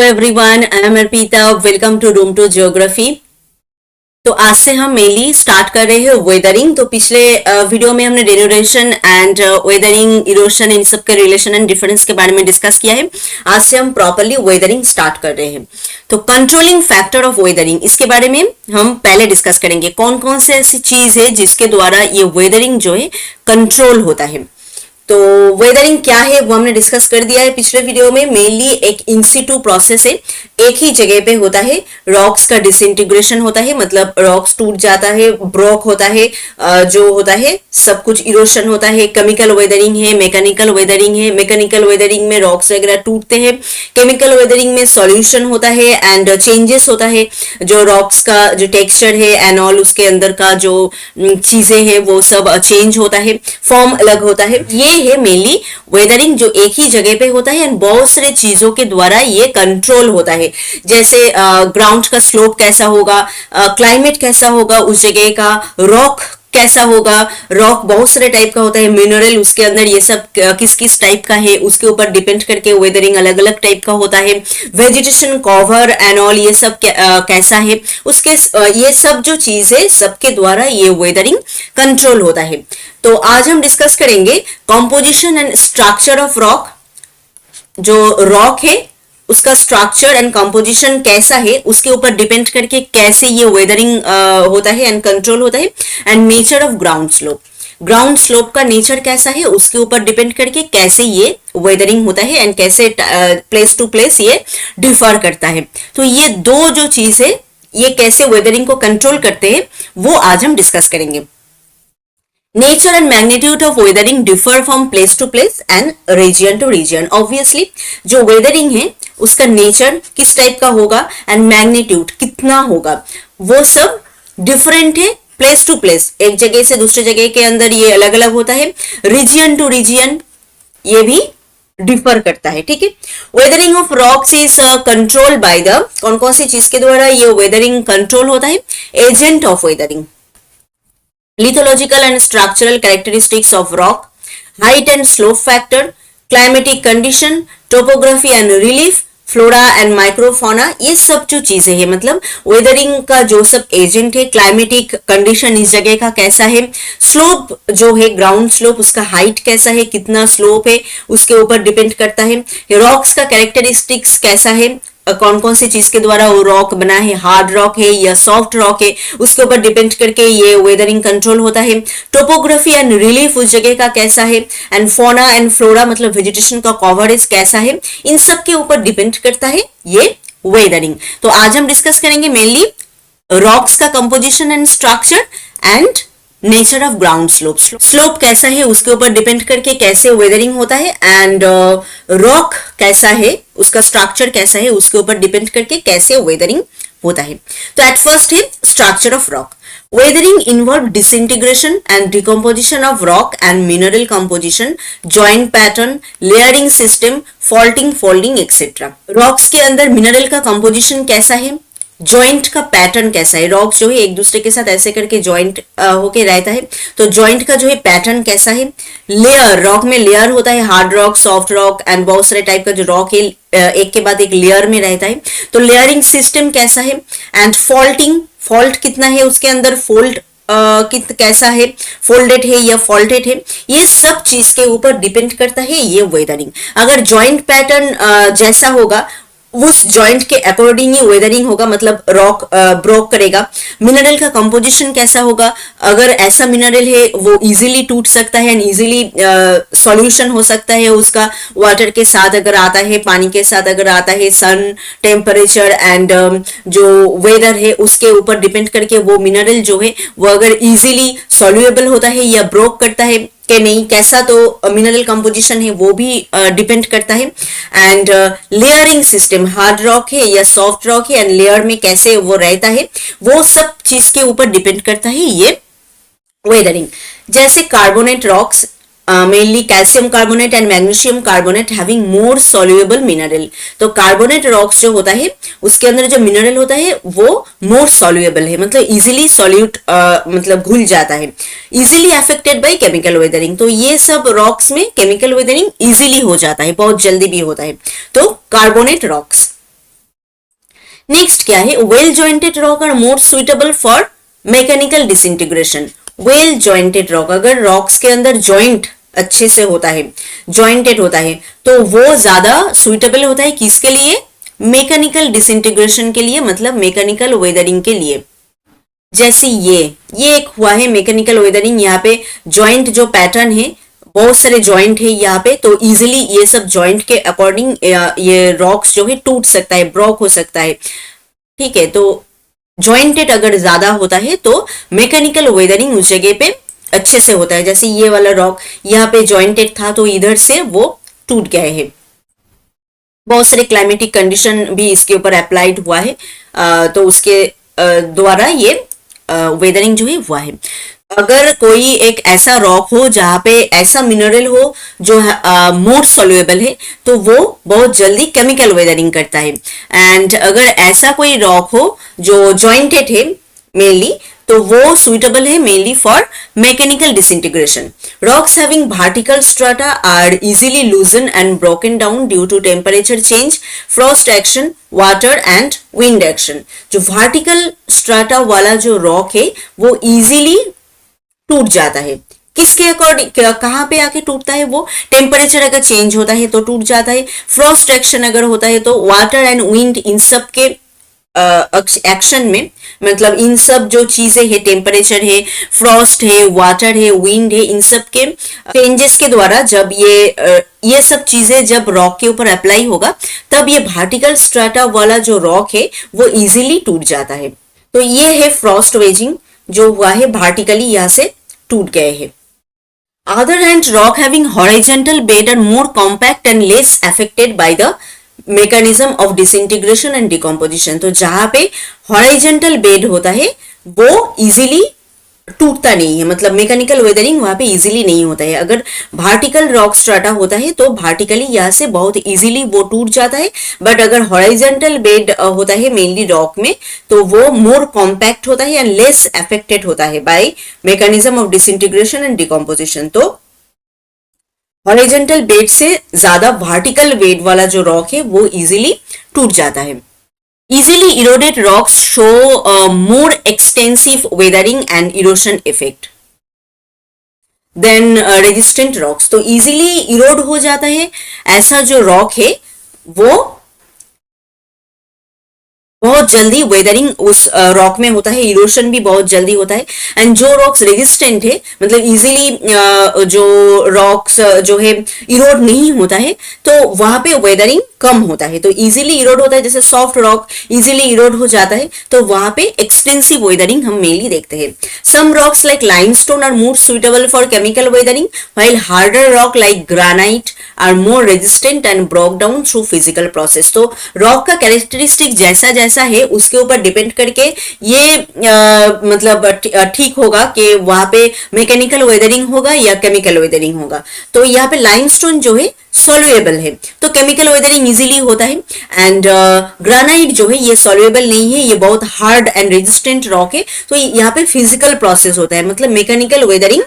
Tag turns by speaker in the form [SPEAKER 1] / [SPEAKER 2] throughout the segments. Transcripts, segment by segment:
[SPEAKER 1] everyone, I am Arpita. Welcome to Room 2 Geography. तो आज से हम मेनली स्टार्ट कर रहे हैं वेदरिंग। तो पिछले वीडियो में हमने डेरिवेशन एंड वेदरिंग, इरोशन, इन सब के रिलेशन एंड डिफरेंस के बारे में डिस्कस किया है। आज से हम प्रॉपरली वेदरिंग स्टार्ट कर रहे हैं। तो कंट्रोलिंग फैक्टर ऑफ वेदरिंग, इसके बारे में हम पहले डिस्कस करेंगे। कौन कौन से ऐसी चीज है जिसके द्वारा ये वेदरिंग जो है कंट्रोल होता है। तो वेदरिंग क्या है वो हमने डिस्कस कर दिया है पिछले वीडियो में। मेनली एक इंसिटू प्रोसेस है, एक ही जगह पे होता है। रॉक्स का डिसइंटीग्रेशन होता है, मतलब रॉक्स टूट जाता है, ब्रोक होता है, जो होता है सब कुछ इरोशन होता है। केमिकल वेदरिंग है, मैकेनिकल वेदरिंग है। मैकेनिकल वेदरिंग में रॉक्स वगैरह टूटते हैं। केमिकल वेदरिंग में सॉल्यूशन होता है एंड चेंजेस होता है, जो रॉक्स का जो टेक्सचर है एंड ऑल, उसके अंदर का जो चीजें हैं वो सब चेंज होता है, फॉर्म अलग होता है। ये है मेनली वेदरिंग, जो एक ही जगह पे होता है एंड बहुत सारे चीजों के द्वारा ये कंट्रोल होता है। जैसे ग्राउंड का स्लोप कैसा होगा, क्लाइमेट कैसा होगा उस जगह का, रॉक कैसा होगा। रॉक बहुत सारे टाइप का होता है, मिनरल उसके अंदर, ये सब किस किस टाइप का है उसके ऊपर डिपेंड करके वेदरिंग अलग अलग टाइप का होता है। वेजिटेशन कवर एंड ऑल, ये सब कैसा है उसके, ये सब जो चीज है सबके द्वारा ये वेदरिंग कंट्रोल होता है। तो आज हम डिस्कस करेंगे composition and structure of rock. जो रॉक है उसका स्ट्रक्चर एंड कंपोजिशन कैसा है उसके ऊपर डिपेंड करके कैसे ये वेदरिंग होता है एंड कंट्रोल होता है। And nature of ground slope, ground slope का नेचर कैसा है उसके ऊपर डिपेंड करके कैसे ये वेदरिंग होता है एंड कैसे प्लेस टू प्लेस ये डिफर करता है। तो ये दो जो चीज है ये कैसे वेदरिंग को कंट्रोल करते हैं वो आज हम डिस्कस करेंगे। Nature and magnitude of weathering differ from place to place and region to region. Obviously जो वेदरिंग है उसका नेचर किस टाइप का होगा एंड मैग्नीट्यूड कितना होगा वो सब डिफरेंट है प्लेस टू प्लेस। एक जगह से दूसरे जगह के अंदर ये अलग अलग होता है। रीजन टू रीजन ये भी डिफर करता है, ठीक है। Weathering of rocks is control by the, कौन कौन सी चीज के द्वारा ये वेदरिंग कंट्रोल होता है। Agent of weathering, lithological and structural characteristics of rock, height and slope factor, climatic condition, topography and relief, flora and microfauna, ये सब जो चीजें हैं मतलब वेदरिंग का जो सब एजेंट है। क्लाइमेटिक कंडीशन इस जगह का कैसा है, स्लोप जो है ग्राउंड स्लोप उसका हाइट कैसा है, कितना स्लोप है उसके ऊपर डिपेंड करता है। रॉक्स का कैरेक्टरिस्टिक्स कैसा है, कौन कौन सी चीज के द्वारा वो रॉक बना है, हार्ड रॉक है या सॉफ्ट रॉक है, उसके ऊपर डिपेंड करके ये वेदरिंग कंट्रोल होता है। टोपोग्राफी एंड रिलीफ उस जगह का कैसा है, एंड फोना एंड फ्लोरा मतलब वेजिटेशन का कवरेज कैसा है, इन सब के ऊपर डिपेंड करता है ये वेदरिंग। तो आज हम डिस्कस करेंगे मेनली रॉक्स का composition and structure and nature of ground slope. Slope कैसा है उसके ऊपर डिपेंड करके कैसे वेदरिंग होता है एंड रॉक कैसा है उसका स्ट्रक्चर कैसा है उसके ऊपर डिपेंड करके कैसे वेदरिंग होता है। तो एट फर्स्ट है structure of rock. Weathering involve disintegration and decomposition of rock and mineral composition, joint pattern, layering system, faulting, folding, etc. Rocks के अंदर mineral का composition कैसा है, जॉइंट का पैटर्न कैसा है, रॉक्स जो है एक दूसरे के साथ ऐसे करके जॉइंट होके रहता है, तो जॉइंट का जो है पैटर्न कैसा है। लेयर, रॉक में लेयर होता है, hard rock, soft rock and बहुत सारे टाइप का जो रॉक है एक के बाद एक लेयर में रहता है, तो लेयरिंग सिस्टम कैसा है। एंड फॉल्टिंग, फॉल्ट कितना है उसके अंदर, फोल्ड कैसा है, फोल्डेड है या फॉल्टेड है, ये सब चीज के ऊपर डिपेंड करता है ये वेदरिंग। अगर जॉइंट पैटर्न जैसा होगा उस जॉइंट के अकॉर्डिंग ही वेदरिंग होगा, मतलब रॉक ब्रोक करेगा। मिनरल का कंपोजिशन कैसा होगा, अगर ऐसा मिनरल है वो इजीली टूट सकता है एंड इजीली सॉल्यूशन हो सकता है उसका, वाटर के साथ अगर आता है, पानी के साथ अगर आता है, सन टेम्परेचर एंड जो वेदर है उसके ऊपर डिपेंड करके वो मिनरल जो है वो अगर इजीली सॉल्यूएबल होता है या ब्रोक करता है कि नहीं, कैसा तो मिनरल कंपोजिशन है वो भी डिपेंड करता है। And layering system, hard rock है या सॉफ्ट रॉक है एंड लेयर में कैसे वो रहता है वो सब चीज के ऊपर डिपेंड करता है ये वेदरिंग। जैसे carbonate rocks, mainly calcium carbonate and magnesium carbonate having more सॉल्युएबल mineral. तो कार्बोनेट रॉक्स जो होता है उसके अंदर जो मिनरल होता है वो मोर सॉल्युएबल है, मतलब इजीली सॉल्यूट मतलब घुल जाता है, easily affected by chemical weathering. तो ये सब रॉक्स में केमिकल वेदरिंग इजीली हो जाता है, बहुत जल्दी भी होता है। तो कार्बोनेट रॉक्स। नेक्स्ट क्या है, well jointed rock are more suitable for mechanical disintegration. Well jointed rock, अगर रॉक्स के अंदर जॉइंट अच्छे से होता है, जॉइंटेड होता है, तो वो ज्यादा सुइटेबल होता है किसके लिए, मैकेनिकल डिसइंटीग्रेशन के लिए, मतलब मैकेनिकल वेदरिंग के लिए। जैसे ये एक हुआ है मैकेनिकल वेदरिंग, यहाँ पे जॉइंट जो पैटर्न है, बहुत सारे जॉइंट है यहाँ पे, तो इजीली ये सब जॉइंट के अकॉर्डिंग ये रॉक्स जो है टूट सकता है, ब्रोक हो सकता है, ठीक है। तो जॉइंटेड अगर ज्यादा होता है तो मैकेनिकल वेदरिंग उस जगह पे अच्छे से होता है। जैसे ये वाला रॉक यहाँ पे जॉइंटेड था तो इधर से वो टूट गए हैं। बहुत सारे क्लाइमेटिक कंडीशन भी इसके ऊपर अप्लाइड हुआ है, तो उसके द्वारा ये वेदरिंग जो है हुआ है। अगर कोई एक ऐसा रॉक हो जहां पे ऐसा मिनरल हो जो मोर सॉल्युएबल है, तो वो बहुत जल्दी केमिकल वेदरिंग करता है। एंड अगर ऐसा कोई रॉक हो जो जॉइंटेड है मेनली, तो वो सुइटेबल है mainly for mechanical disintegration. Rocks having vertical strata are easily loosen and broken down due to temperature change, frost action, water and wind action. जो वर्टिकल स्ट्राटा वाला जो रॉक है वो इजीली टूट जाता है। किसके अकॉर्डिंग, कहाँ पे आके टूटता है वो, टेम्परेचर अगर चेंज होता है तो टूट जाता है, फ्रॉस्ट एक्शन अगर होता है तो वाटर एंड विंड इन सब के एक्शन में, मतलब इन सब जो चीजें है, टेम्परेचर है, फ्रॉस्ट है, वाटर है, विंड है, इन सब के चेंजेस के द्वारा जब ये सब चीजें जब रॉक के ऊपर अप्लाई होगा, तब ये वर्टिकल स्ट्राटा वाला जो रॉक है वो इजीली टूट जाता है। तो ये है फ्रॉस्ट वेजिंग जो हुआ है, वर्टिकली यहाँ से टूट गए हैं। Other hand, rock having horizontal bed are more compact and less affected by the mechanism of disintegration and decomposition। तो जहां पे horizontal bed होता है वो easily टूटता नहीं है, मतलब मैकेनिकल वेदरिंग वहां पे इजीली नहीं होता है। अगर वर्टिकल रॉक स्ट्राटा होता है तो वर्टिकली यहाँ से बहुत इजीली वो टूट जाता है, बट अगर हॉरिजॉन्टल बेड होता है मेनली रॉक में, तो वो मोर कॉम्पैक्ट होता है एंड लेस अफेक्टेड होता है by mechanism of disintegration and decomposition. तो हॉरिजॉन्टल बेड से ज्यादा वर्टिकल बेड वाला जो रॉक है वो इजीली टूट जाता है। Easily eroded rocks show more extensive weathering and erosion effect than resistant rocks। तो easily erode हो जाता है ऐसा जो रॉक है वो बहुत जल्दी वेदरिंग उस रॉक में होता है, इरोशन भी बहुत जल्दी होता है। एंड जो रॉक्स रेजिस्टेंट है, मतलब इजीली जो रॉक्स जो है इरोड नहीं होता है, तो वहां पे वेदरिंग कम होता है। तो इजीली इरोड होता है, जैसे सॉफ्ट रॉक इजीली इरोड हो जाता है, तो वहां पे एक्सटेंसिव वेदरिंग हम मेनली देखते हैं। Some rocks like limestone are more suitable for chemical weathering, while harder rock like granite are more resistant and broke down through physical process. तो रॉक का कैरेक्टरिस्टिक जैसा जैसा है उसके ऊपर डिपेंड करके ये मतलब ठीक होगा कि वहां पे मैकेनिकल वेदरिंग होगा या केमिकल वेदरिंग होगा। तो यहाँ पे लाइमस्टोन जो है सॉल्युएबल है तो केमिकल वेदरिंग इजीली होता है, एंड ग्रेनाइट जो है ये सॉल्युएबल नहीं है, ये बहुत हार्ड एंड रेजिस्टेंट रॉक है, तो यहाँ पे फिजिकल प्रोसेस होता है, मतलब मैकेनिकल वेदरिंग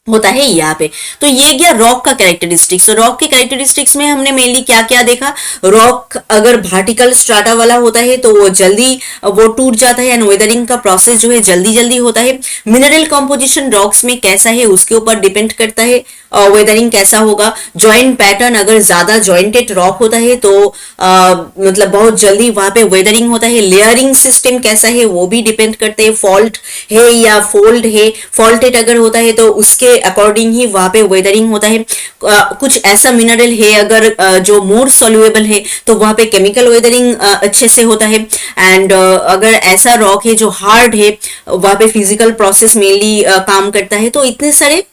[SPEAKER 1] होता है यहाँ पे। तो ये गया रॉक का कैरेक्टरिस्टिक्स। तो रॉक के कैरेक्टरिस्टिक्स में हमने मेनली क्या क्या देखा, रॉक अगर वर्टिकल स्ट्राटा वाला होता है तो वो जल्दी वो टूट जाता है एंड वेदरिंग का प्रोसेस जो है जल्दी जल्दी होता है। मिनरल कंपोजिशन रॉक्स में कैसा है उसके ऊपर डिपेंड करता है वेदरिंग कैसा होगा। जॉइंट पैटर्न, अगर ज्यादा जॉइंटेड रॉक होता है तो मतलब बहुत जल्दी वहां पे वेदरिंग होता है। लेयरिंग सिस्टम कैसा है वो भी डिपेंड करते हैं, फॉल्ट है या फोल्ड है, फॉल्टेड अगर होता है तो उसके अकॉर्डिंग ही वहां पे वेदरिंग होता है। कुछ ऐसा मिनरल है अगर जो मोर सॉल्युएबल है तो वहां पे केमिकल वेदरिंग अच्छे से होता है। एंड अगर ऐसा रॉक है जो हार्ड है वहां पे फिजिकल प्रोसेस मेनली काम करता है। तो इतने सारे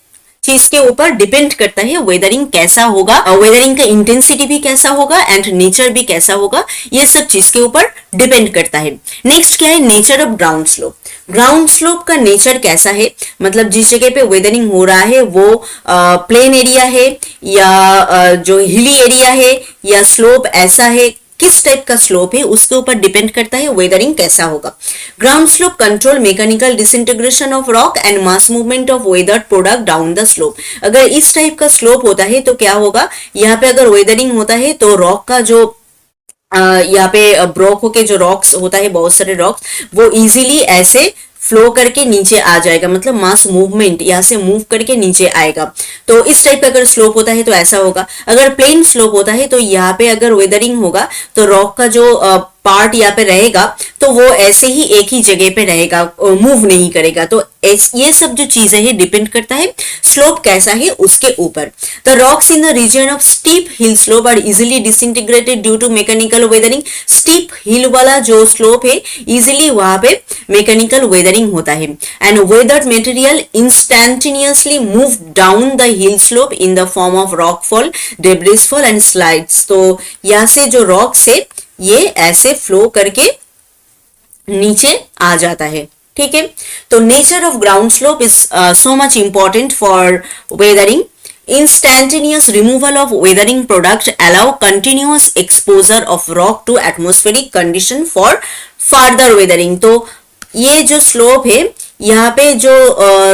[SPEAKER 1] चीज के ऊपर डिपेंड करता है वेदरिंग कैसा होगा, वेदरिंग का इंटेंसिटी भी कैसा होगा एंड नेचर भी कैसा होगा, ये सब चीज के ऊपर डिपेंड करता है। नेक्स्ट क्या है, nature of ground slope. Ground slope का नेचर कैसा है, मतलब जिस जगह पे वेदरिंग हो रहा है वो प्लेन एरिया है या जो हिली एरिया है या स्लोप ऐसा है, किस टाइप का स्लोप है उसके ऊपर डिपेंड करता है वेदरिंग कैसा होगा। Ground slope control mechanical disintegration of rock and mass movement of weathered product down the slope. अगर इस टाइप का स्लोप होता है तो क्या होगा, यहाँ पे अगर वेदरिंग होता है तो रॉक का जो यहाँ पे ब्रोक होके जो रॉक्स होता है, बहुत सारे रॉक्स, वो इजीली ऐसे फ्लो करके नीचे आ जाएगा, मतलब मास मूवमेंट यहाँ से मूव करके नीचे आएगा। तो इस टाइप का अगर स्लोप होता है तो ऐसा होगा। अगर प्लेन स्लोप होता है तो यहाँ पे अगर वेदरिंग होगा तो रॉक का जो पार्ट यहाँ पे रहेगा तो वो ऐसे ही एक ही जगह पे रहेगा, मूव नहीं करेगा। तो ये सब जो चीजें हैं डिपेंड करता है स्लोप कैसा है उसके ऊपर। The rocks in the region of steep hill slope are easily disintegrated due to mechanical weathering. Steep hill वाला जो स्लोप है इजिली वहां पे मैकेनिकल वेदरिंग होता है। And weathered material instantaneously move down the hill slope in the form of rock fall, debris fall and slides. तो यहाँ से जो रॉक्स है ये ऐसे फ्लो करके नीचे आ जाता है, ठीक है। तो nature of ground slope is so much important for weathering. Instantaneous removal of weathering product allow continuous exposure of rock to atmospheric condition for further weathering। तो ये जो स्लोप है यहाँ पे जो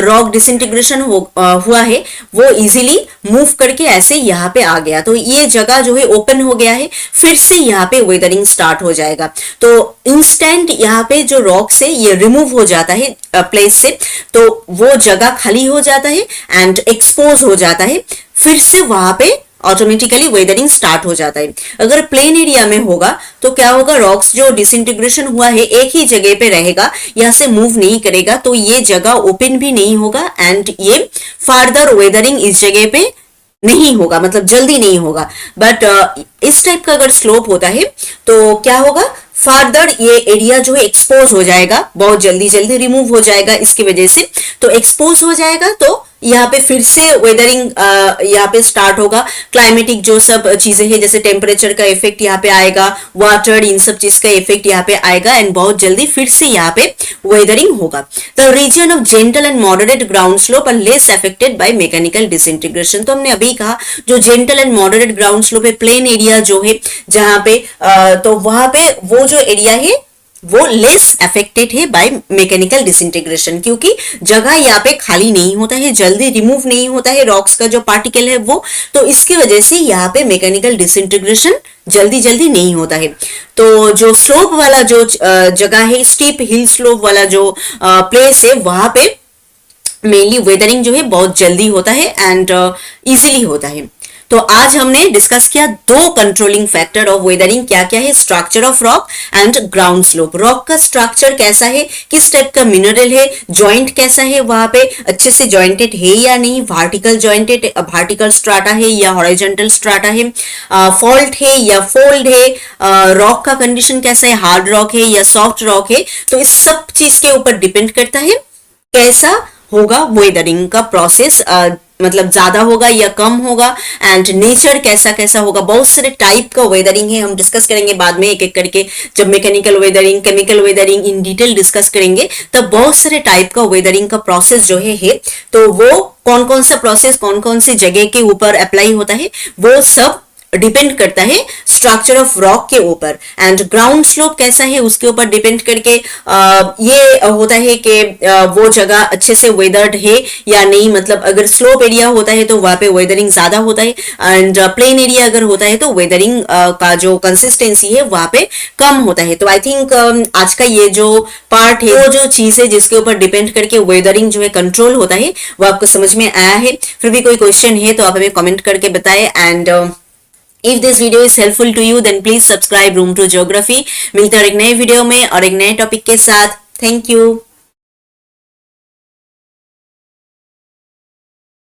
[SPEAKER 1] रॉक डिसइंटीग्रेशन हुआ है वो इजीली मूव करके ऐसे यहाँ पे आ गया, तो ये जगह जो है ओपन हो गया है, फिर से यहाँ पे वेदरिंग स्टार्ट हो जाएगा। तो इंस्टेंट यहाँ पे जो रॉक से ये रिमूव हो जाता है प्लेस से, तो वो जगह खाली हो जाता है एंड एक्सपोज हो जाता है, फिर से वहां पे ऑटोमेटिकली वेदरिंग स्टार्ट हो जाता है। अगर प्लेन एरिया में होगा तो क्या होगा, रॉक्स जो डिसइंटीग्रेशन हुआ है एक ही जगह पे रहेगा, यहाँ से मूव नहीं करेगा, तो ये जगह ओपन भी नहीं होगा एंड ये फर्दर वेदरिंग इस जगह पे नहीं होगा, मतलब जल्दी नहीं होगा। बट इस टाइप का अगर स्लोप होता है तो क्या होगा, फर्दर ये एरिया जो है एक्सपोज हो जाएगा, बहुत जल्दी जल्दी रिमूव हो जाएगा इसकी वजह से। तो एक्सपोज हो जाएगा तो यहाँ पे फिर से वेदरिंग यहाँ पे स्टार्ट होगा। क्लाइमेटिक जो सब चीजें हैं जैसे टेम्परेचर का इफेक्ट यहाँ पे आएगा, वाटर, इन सब चीज का इफेक्ट यहाँ पे आएगा एंड बहुत जल्दी फिर से यहाँ पे वेदरिंग होगा। The region of gentle and moderate ground slope are less affected by mechanical disintegration. तो हमने अभी कहा जो gentle and moderate ground slope है, प्लेन एरिया जो है जहां पे तो वहां पे वो जो एरिया है वो लेस अफेक्टेड है बाय मैकेनिकल डिसइंटीग्रेशन, क्योंकि जगह यहाँ पे खाली नहीं होता है, जल्दी रिमूव नहीं होता है रॉक्स का जो पार्टिकल है वो, तो इसकी वजह से यहाँ पे मैकेनिकल डिसइंटीग्रेशन जल्दी जल्दी नहीं होता है। तो जो स्लोप वाला जो जगह है, स्टीप हिल स्लोप वाला जो प्लेस है, वहां पे मेनली वेदरिंग जो है बहुत जल्दी होता है एंड इजीली होता है। तो आज हमने डिस्कस किया दो कंट्रोलिंग फैक्टर ऑफ वेदरिंग, क्या क्या है, structure of rock and ground slope. Rock का स्ट्रक्चर कैसा है, किस टाइप का मिनरल है, जॉइंट कैसा है, वहां पे अच्छे से जॉइंटेड है या नहीं, वर्टिकल जॉइंटेड, वर्टिकल स्ट्राटा है या हॉरिजॉन्टल स्ट्राटा है, फॉल्ट है या फोल्ड है, रॉक का कंडीशन कैसा है, हार्ड रॉक है या सॉफ्ट रॉक है। तो इस सब चीज के ऊपर डिपेंड करता है कैसा होगा वेदरिंग का प्रोसेस, मतलब ज्यादा होगा या कम होगा, एंड नेचर कैसा कैसा होगा। बहुत सारे टाइप का वेदरिंग है, हम डिस्कस करेंगे बाद में एक एक करके, जब mechanical weathering, chemical weathering in detail discuss करेंगे तब बहुत सारे टाइप का वेदरिंग का प्रोसेस जो है तो वो कौन कौन सा प्रोसेस कौन कौन से जगह के ऊपर अप्लाई होता है वो सब डिपेंड करता है स्ट्रक्चर ऑफ रॉक के ऊपर। एंड ग्राउंड स्लोप कैसा है उसके ऊपर डिपेंड करके ये होता है कि वो जगह अच्छे से वेदर्ड है या नहीं, मतलब अगर स्लोप एरिया होता है तो वहां पे वेदरिंग ज्यादा होता है एंड प्लेन एरिया अगर होता है तो वेदरिंग का जो कंसिस्टेंसी है वहां पे कम होता है। तो आई थिंक आज का ये जो पार्ट है, वो जो चीज है जिसके ऊपर डिपेंड करके वेदरिंग जो है कंट्रोल होता है, वो आपको समझ में आया है। फिर भी कोई क्वेश्चन है तो आप हमें कमेंट करके बताएं and if this video is helpful to you then please subscribe Room to Geography। मिलते हैं और एक नए वीडियो में और एक नए टॉपिक के साथ। Thank you.